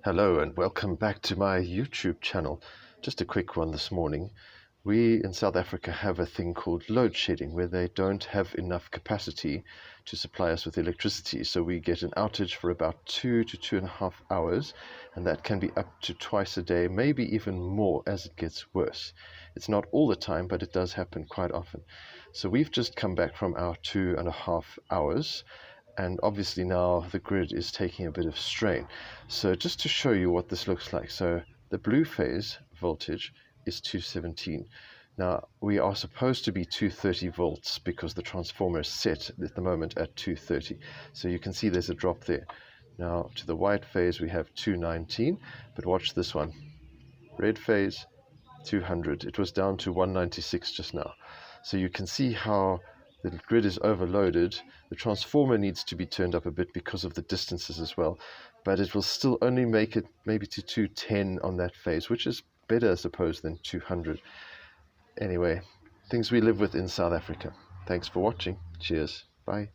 Hello and welcome back to my YouTube channel. Just a quick one this morning. We in South Africa have a thing called load shedding where they don't have enough capacity to supply us with electricity. So we get an outage for about 2 to 2.5 hours, and that can be up to twice a day, maybe even more as it gets worse. It's not all the time, but it does happen quite often. So we've just come back from our 2.5 hours. And obviously now the grid is taking a bit of strain. So just to show you what this looks like, so the blue phase voltage is 217. Now we are supposed to be 230 volts because the transformer is set at the moment at 230. So you can see there's a drop there. Now to the white phase we have 219, but watch this one. Red phase 200. It was down to 196 just now. So you can see how the grid is overloaded. The transformer needs to be turned up a bit because of the distances as well, but it will still only make it maybe to 210 on that phase, which is better, I suppose, than 200. Anyway, things we live with in South Africa. Thanks for watching. Cheers. Bye.